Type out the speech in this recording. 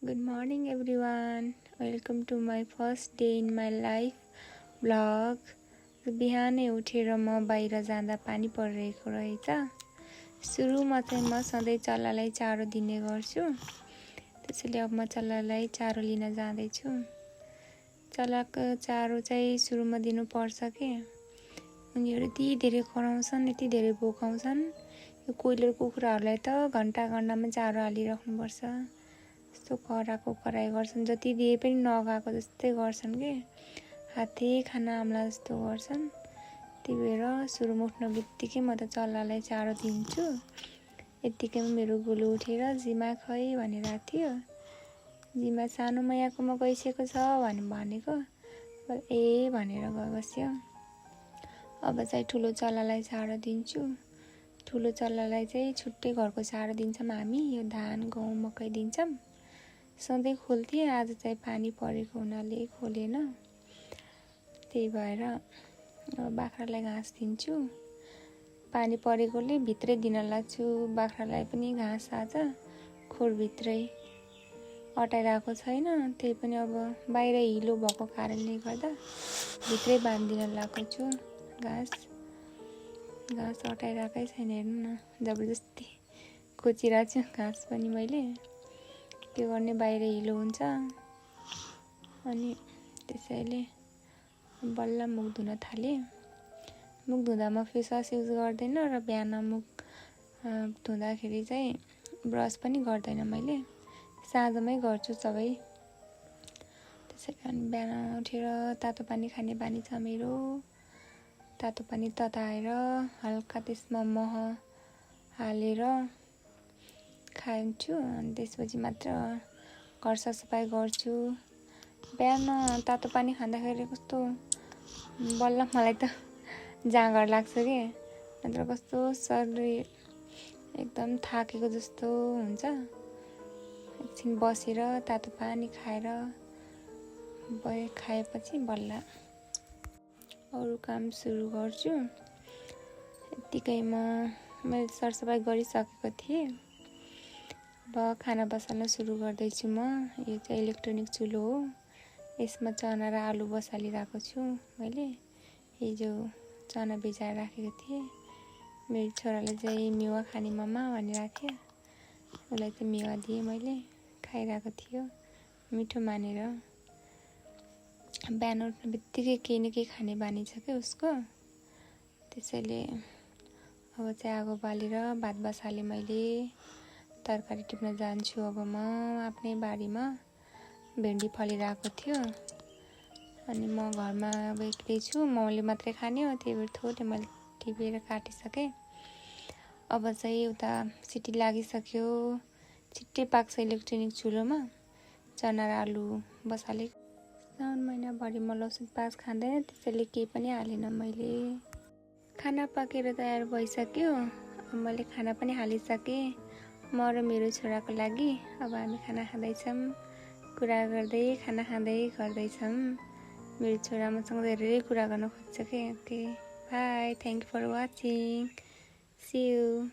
Good morning everyone. Welcome to my first day in my life vlog. बिहानै उठेर म बाहिर जाँदा पानी परिरहेको रहेछ। सुरुमा चाहिँ म सधैँ चल्लालाई चारो दिने गर्छु। त्यसैले अब म चल्लालाई चारो लिन जाँदैछु। चल्लाको चारो चाहिँ सुरुमा दिनुपर्छ के उनीहरू यति धेरै कराउँछन्, यति धेरै बोकाउँछन्। यो कोइलर कुखुराहरूलाई त घन्टामा चारो हालिराख्नुपर्छ। यस्तो कराई गर्छन्, जति दिए पनि नगएको जस्तै गर्छन् के हातै खाना आम्ला जस्तो गर्छन्। त्यही भएर सुरुमा उठ्न बित्तिकै म त चल्लालाई चारो दिन्छु। यत्तिकैमा मेरो गोलु उठेर जिमा खै भनिरहेको थियो। जिमा सानो मैयाकोमा गइसकेको छ भनेको ए भनेर बस्यो। अब चाहिँ ठुलो चल्लालाई चारो दिन्छु। ठुलो चल्लालाई चाहिँ छुट्टै घरको चारो दिन्छौँ हामी। यो धान गहुँ मकै दिन्छौँ। सधैँ खोल्थेँ, आज चाहिँ पानी परेको हुनाले खोलेन। त्यही भएर अब बाख्रालाई घाँस दिन्छु। पानी परेकोले भित्रै दिन लाग्छु। बाख्रालाई पनि घाँस आज खोरभित्रै अटाइरहेको छैन। त्यही पनि अब बाहिर हिलो भएको कारणले गर्दा भित्रै बाँधिदिन लागेको छु। घाँस अटाइरहेकै छैन, हेर्नु न, जबरजस्ती खोचिरहेको छु घाँस पनि मैले। के गर्ने, बाहिर हिलो हुन्छ। अनि त्यसैले बल्ल मुख धुन थालेँ। मुख धुँदा म फेस वास युज गर्दैन र बिहान मुख धुँदाखेरि चाहिँ ब्रस पनि गर्दैन मैले। साँझमै गर्छु सबै। त्यसै कारण बिहान उठेर तातो पानी खाने बानी छ मेरो। तातो पानी तताएर हल्का त्यसमा मह हालेर खान्छु। अनि त्यसपछि मात्र घर सफाइ गर्छु। बिहान तातो पानी खाँदाखेरि कस्तो बल्ल मलाई त जाँगर लाग्छ के, नत्र कस्तो शरीर एकदम थाकेको जस्तो हुन्छ। एकछिन बसेर तातो पानी खाएपछि बल्ल अरू काम सुरु गर्छु। यत्तिकैमा मैले सरसफाइ गरिसकेको थिएँ। अब खाना बसाल्न सुरु गर्दैछु म। यो चाहिँ इलेक्ट्रोनिक चुलो हो। यसमा चना र आलु बसालिरहेको छु मैले। हिजो चना भिजाएर राखेको थिएँ। मेरो छोराले चाहिँ मेवा खाने मम्मा भनिरहेको थियो। उसलाई चाहिँ मेवा दिएँ मैले, खाइरहेको थियो मिठो मानेर। बिहान उठ्ने बित्तिकै केही न केही खाने बानी छ क्या उसको। त्यसैले अब चाहिँ आगो बालेर भात बसालेँ मैले। तरकारी टिप्न जान्छु अब म आफ्नै बारीमा। भेन्डी फलिरहेको थियो। अनि म घरमा अब एक्लै छु, मले मात्रै खाने हो। त्यही भएर थोरै मैले टिपेर काटिसकेँ। अब चाहिँ उता सिटी लागिसक्यो। छिट्टै पाक्छ इलेक्ट्रोनिक चुलोमा। चना र आलु बसाले। साउन महिनाभरि म लसुन प्याज खाँदैन, त्यसैले केही पनि हालेन मैले। खाना पाकेर तयार भइसक्यो। अब मैले खाना पनि हालिसकेँ म र मेरो छोराको लागि। अब हामी खाना खाँदैछौँ। कुरा गर्दै खाना खाँदै गर्दैछौँ। मेरो छोरा मसँग धेरै कुरा गर्न खोज्छ के। Okay bye, thank you for watching, see you.